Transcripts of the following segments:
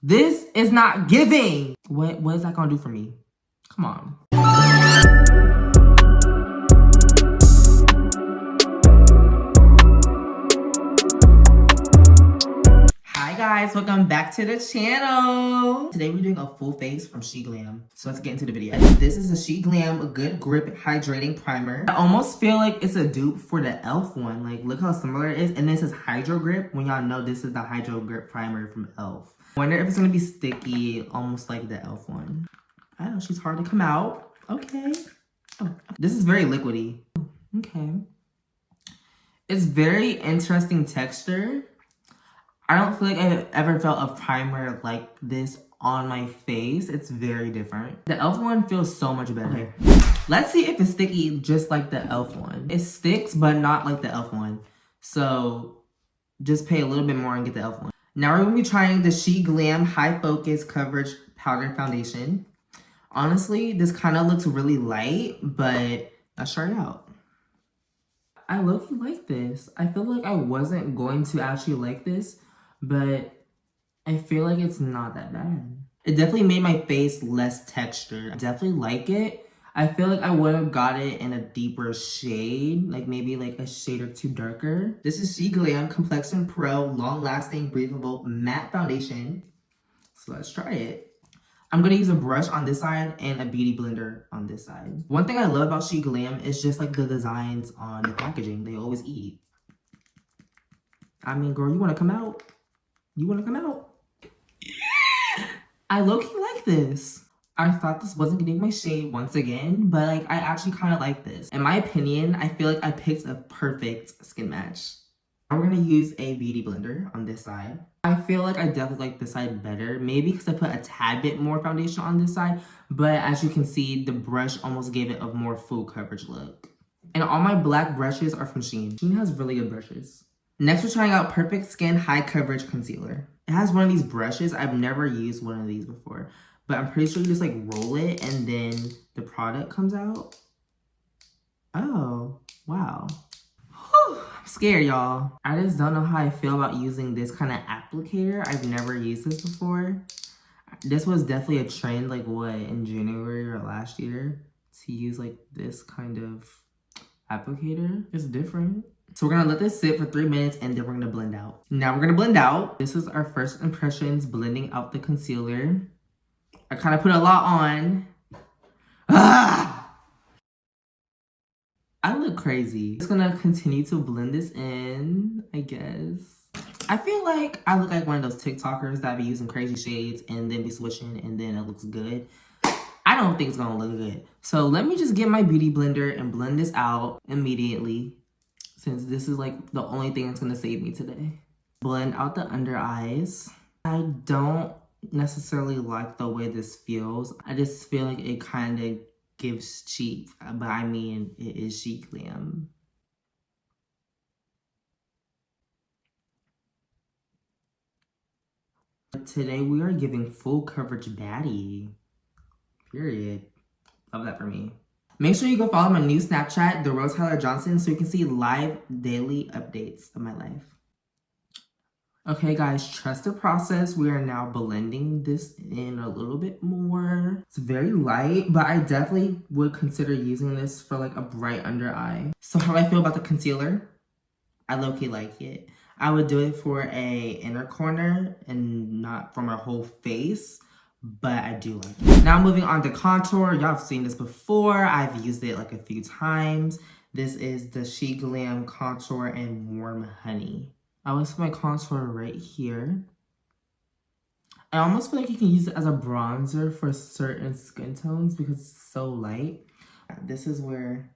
This is not giving. What is that gonna do for me? Come on. Hi guys, welcome back to the channel. Today we're doing a full face from SHEGLAM. So let's get into the video. This is the SHEGLAM Good Grip Hydrating Primer. I almost feel like it's a dupe for the e.l.f. one. Like, look how similar it is. And this is Hydro Grip, when y'all know this is the Hydro Grip Primer from e.l.f. I wonder if it's gonna be sticky, almost like the e.l.f. one. Oh, she's hard to come out. Okay. Oh, this is very liquidy. Okay. It's very interesting texture. I don't feel like I've ever felt a primer like this on my face. It's very different. The e.l.f. one feels so much better. Let's see if it's sticky just like the e.l.f. one. It sticks, but not like the e.l.f. one. So just pay a little bit more and get the e.l.f. one. Now we're going to be trying the SHEGLAM High Focus Coverage Powder Foundation. Honestly, this kind of looks really light, but let's try it out. I low-key like this. I feel like I wasn't going to actually like this, but I feel like it's not that bad. It definitely made my face less textured. I definitely like it. I feel like I would have got it in a deeper shade, like maybe like a shade or two darker. This is SHEGLAM Complexion Pro Long Lasting Breathable Matte Foundation. So let's try it. I'm gonna use a brush on this side and a beauty blender on this side. One thing I love about SHEGLAM is just like the designs on the packaging. They always eat. I mean, girl, you wanna come out? You wanna come out? I low-key like this. I thought this wasn't getting my shade once again, but like I actually kind of like this. In my opinion, I feel like I picked a perfect skin match. Now we're gonna use a beauty blender on this side. I feel like I definitely like this side better, maybe because I put a tad bit more foundation on this side, but as you can see, the brush almost gave it a more full coverage look. And all my black brushes are from Shein. Shein has really good brushes. Next, we're trying out Perfect Skin High Coverage Concealer. It has one of these brushes. I've never used one of these before, but I'm pretty sure you just like roll it and then the product comes out. Oh, wow. Whew, I'm scared, y'all. I just don't know how I feel about using this kind of applicator. I've never used this before. This was definitely a trend, like what, in January or last year, to use like this kind of applicator. It's different. So we're gonna let this sit for 3 minutes and then we're gonna blend out. Now we're gonna blend out. This is our first impressions, blending out the concealer. I kind of put a lot on. Ah! I look crazy. Just gonna continue to blend this in, I guess. I feel like I look like one of those TikTokers that be using crazy shades and then be switching and then it looks good. I don't think it's gonna look good. So let me just get my beauty blender and blend this out immediately, since this is like the only thing that's gonna save me today. Blend out the under eyes. I don't necessarily like the way this feels. I just feel like it kind of gives cheap, but I mean, it is SHEGLAM. Today we are giving full coverage baddie. Period. Love that for me. Make sure you go follow my new Snapchat, The Rose Tyler Johnson, so you can see live daily updates of my life. Okay guys, trust the process. We are now blending this in a little bit more. It's very light, but I definitely would consider using this for like a bright under eye. So how do I feel about the concealer? I low-key like it. I would do it for a inner corner and not for my whole face, but I do like it. Now moving on to contour. Y'all have seen this before. I've used it like a few times. This is the SHEGLAM Contour in Warm Honey. I always put my contour right here. I almost feel like you can use it as a bronzer for certain skin tones because it's so light. This is where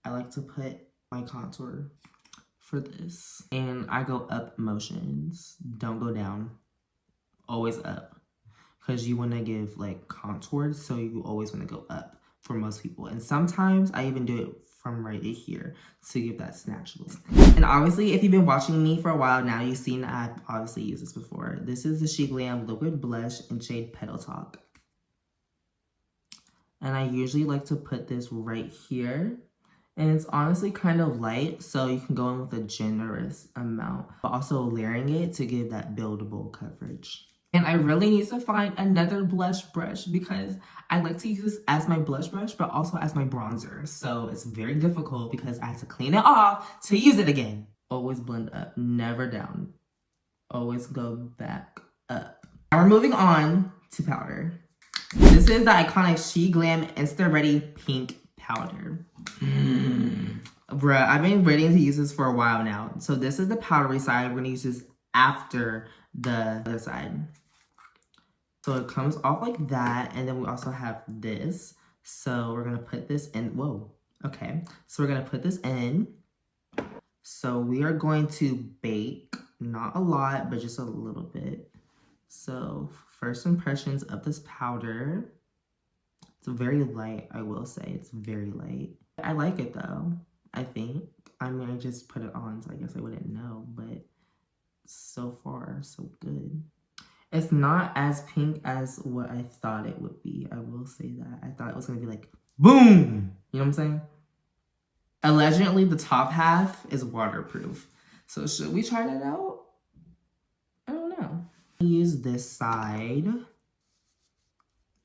I like to put my contour for this. And I go up motions. Don't go down. Always up. Because you want to give like contours, so you always want to go up for most people. And sometimes I even do it from right here to give that snatch look. And obviously, if you've been watching me for a while now, you've seen that I've obviously used this before. This is the SHEGLAM Liquid Blush in shade Petal Talk. And I usually like to put this right here. And it's honestly kind of light, so you can go in with a generous amount, but also layering it to give that buildable coverage. And I really need to find another blush brush because I like to use this as my blush brush, but also as my bronzer. So it's very difficult because I have to clean it off to use it again. Always blend up, never down. Always go back up. Now we're moving on to powder. This is the iconic SHEGLAM Insta Ready Pink Powder. Bruh, I've been waiting to use this for a while now. So this is the powdery side. We're gonna use this after the other side. So it comes off like that, and then we also have this. So we're gonna put this in, whoa, okay. So we're gonna put this in. So we are going to bake, not a lot, but just a little bit. So first impressions of this powder. It's very light, I will say, it's very light. I like it though, I think. I mean, I just put it on, so I guess I wouldn't know, but so far, so good. It's not as pink as what I thought it would be. I will say that. I thought it was going to be like, boom! You know what I'm saying? Allegedly, the top half is waterproof. So should we try that out? I don't know. Use this side.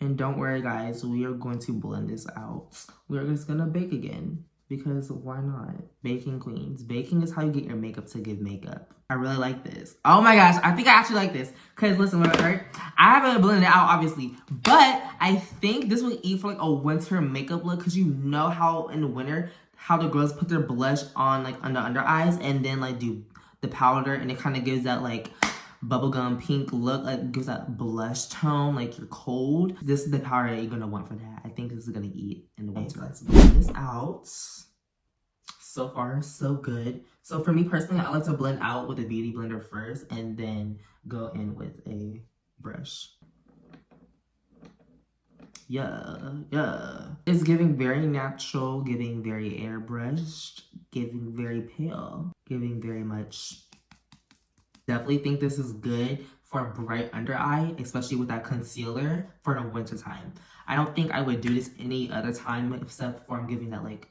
And don't worry, guys. We are going to blend this out. We're just going to bake again. Because why not? Baking queens. Baking is how you get your makeup to give makeup. I really like this. Oh my gosh, I think I actually like this. Because listen, when I haven't blended it out, obviously. But I think this will eat for like a winter makeup look. Because you know how in the winter, how the girls put their blush on like on the under eyes. And then like do the powder. And it kind of gives that like bubblegum pink look. Like gives that blush tone. Like you're cold. This is the powder that you're going to want for that. I think this is going to eat in the winter. Let's blend this out. So far, so good. So for me personally, I like to blend out with a beauty blender first and then go in with a brush. Yeah. It's giving very natural, giving very airbrushed, giving very pale, giving very much. Definitely think this is good for a bright under eye, especially with that concealer for the winter time. I don't think I would do this any other time except for I'm giving that like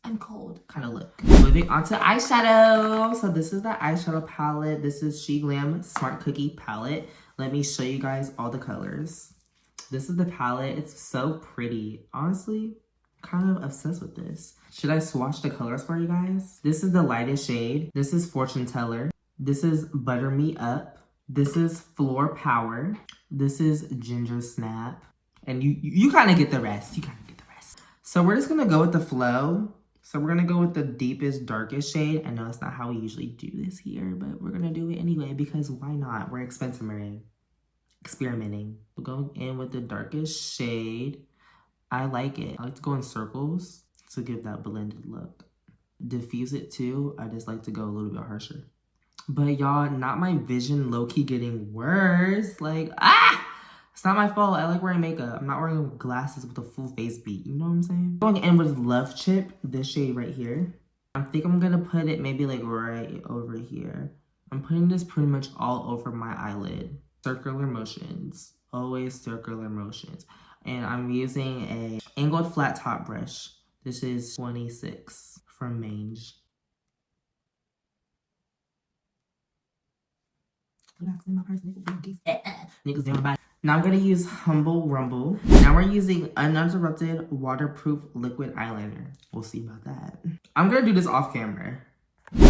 I'm cold kind of look. Moving on to eyeshadow. So this is the eyeshadow palette. This is SHEGLAM Smart Cookie palette. Let me show you guys all the colors. This is the palette. It's so pretty. Honestly, kind of obsessed with this. Should I swatch the colors for you guys? This is the lightest shade. This is Fortune Teller. This is Butter Me Up. This is Floor Power. This is Ginger Snap. And you kind of get the rest. So we're just going to go with the flow. So we're going to go with the deepest, darkest shade. I know it's not how we usually do this here, but we're going to do it anyway because why not? We're experimenting. We're going in with the darkest shade. I like it. I like to go in circles to give that blended look. Diffuse it too. I just like to go a little bit harsher. But y'all, not my vision low-key getting worse. Like, it's not my fault. I like wearing makeup. I'm not wearing glasses with a full face beat. You know what I'm saying? Going in with Love Chip, this shade right here. I think I'm gonna put it maybe like right over here. I'm putting this pretty much all over my eyelid. Circular motions. Always circular motions. And I'm using a angled flat top brush. This is 26 from Mange. Niggas down by. Now I'm gonna use Humble Rumble. Now we're using uninterrupted waterproof liquid eyeliner. We'll see about that. I'm gonna do this off camera.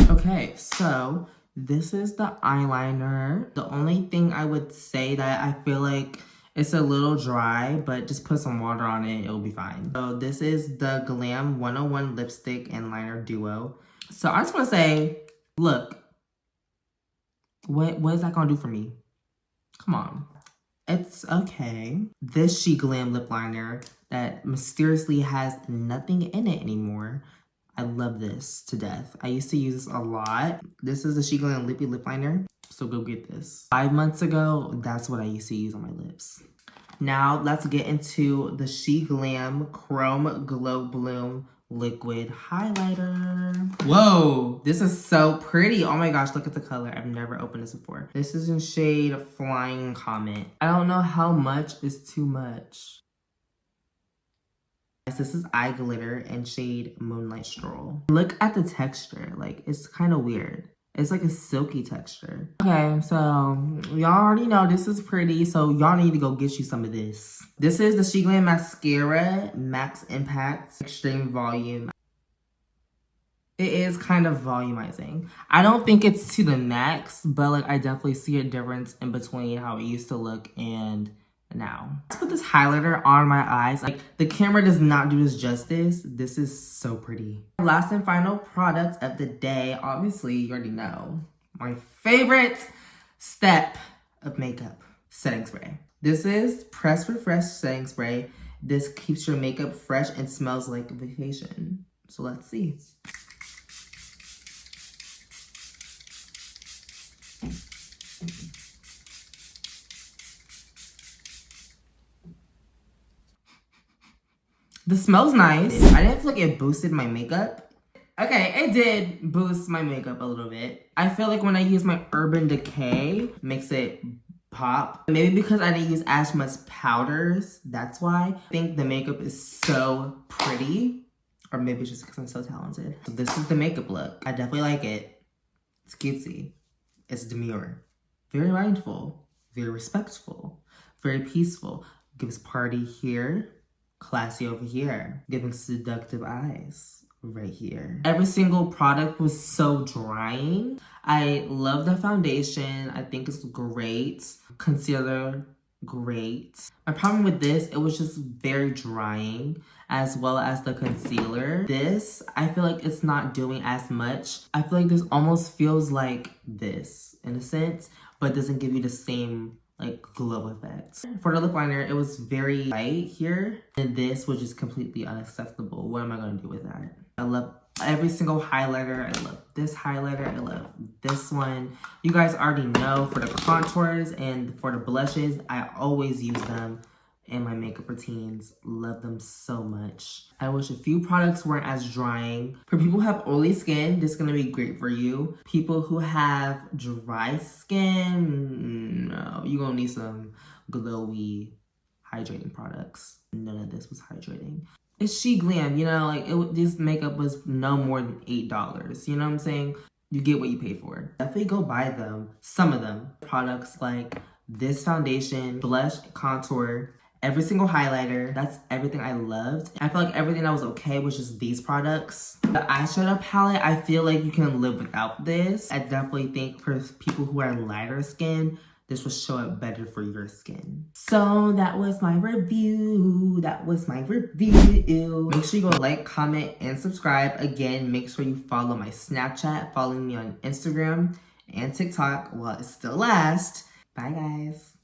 Okay, so this is the eyeliner. The only thing I would say that I feel like it's a little dry, but just put some water on it, it'll be fine. So this is the Glam 101 Lipstick and Liner Duo. So I just wanna say, look, what is that gonna do for me? Come on. It's okay. This SHEGLAM lip liner that mysteriously has nothing in it anymore. I love this to death. I used to use this a lot. This is the SHEGLAM Lippy Lip Liner. So go get this. 5 months ago, that's what I used to use on my lips. Now let's get into the SHEGLAM Chrome Glow Bloom Liquid Highlighter. Whoa, this is so pretty. Oh my gosh, look at the color. I've never opened this before. This is in shade Flying Comet. I don't know how much is too much. This is Eye Glitter in shade Moonlight Stroll. Look at the texture. Like, it's kind of weird. It's like a silky texture. Okay, so y'all already know this is pretty, so y'all need to go get you some of this. This is the SHEGLAM Mascara Max Impact Extreme Volume. It is kind of volumizing. I don't think it's to the max, but like I definitely see a difference in between how it used to look and now. Let's put this highlighter on my eyes. Like the camera does not do this justice. This is so pretty. Last and final product of the day, obviously you already know, my favorite step of makeup, setting spray. This is Press Refresh setting spray. This keeps your makeup fresh and smells like vacation. So let's see. This smells nice. I didn't feel like it boosted my makeup. Okay, it did boost my makeup a little bit. I feel like when I use my Urban Decay, makes it pop. Maybe because I didn't use as much powders, that's why. I think the makeup is so pretty. Or maybe it's just because I'm so talented. So this is the makeup look. I definitely like it. It's cutesy. It's demure. Very mindful. Very respectful. Very peaceful. Gives party here. Classy over here. Giving seductive eyes right here. Every single product was so drying. I love the foundation. I think it's great. Concealer, great. My problem with this, it was just very drying, as well as the concealer. This, I feel like it's not doing as much. I feel like this almost feels like this in a sense, but doesn't give you the same like glow effect. For the lip liner, it was very light here, and this was just completely unacceptable. What am I gonna do with that? I love every single highlighter. I love this highlighter. I love this one. You guys already know for the contours and for the blushes, I always use them in my makeup routines. Love them so much. I wish a few products weren't as drying. For people who have oily skin, this is gonna be great for you. People who have dry skin, no, you're gonna need some glowy, hydrating products. None of this was hydrating. It's SHEGLAM, you know, like this makeup was no more than $8. You know what I'm saying? You get what you pay for. Definitely go buy them. Some of them. Products like this foundation, blush, contour, every single highlighter. That's everything I loved. I feel like everything that was okay was just these products. The eyeshadow palette, I feel like you can live without this. I definitely think for people who are lighter skin, this will show up better for your skin. So that was my review. Make sure you go like, comment, and subscribe. Again, make sure you follow my Snapchat. Follow me on Instagram and TikTok while it still lasts. Bye, guys.